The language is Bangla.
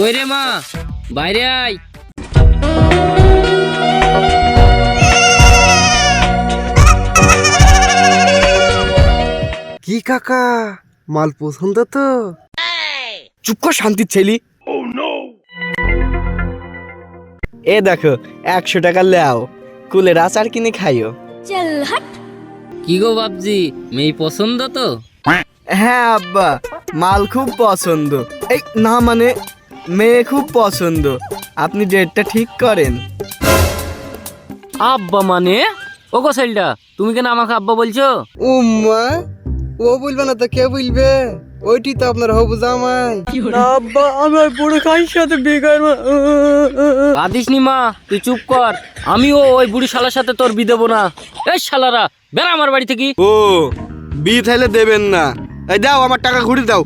ওই রে মা, বাইরে আয়। কি কাকা, মাল পছন্দ তো? চুপ কর শান্তির ছেলি। এ দেখো 100 টাকা লেও, কুলের আচার কিনে খাইও। কি গো বাপজি, মেয়ে পছন্দ তো? হ্যাঁ আব্বা, মাল খুব পছন্দ। এই না মানে মেয়ে খুব পছন্দ। আপনি ডেটটা ঠিক করেন। আব্বা মানে? ও গো সেলটা, তুমি কেন আমাকে আব্বা বলছো? উম্মা, ও বলবে না তো কে বলবে? ওইটি তো আপনার হবু জামাই। আব্বা আমার বুড়ো খাইর সাথে বেকার। কাঁদিস নি মা, তুই চুপ কর। আমিও ওই বুড়ি শালার সাথে তোর বি দেবো না। এই শালারা বেড়া আমার বাড়ি থেকে। ও বি তাইলে দেবেন না? এই দাও আমার টাকা ঘুরে দাও।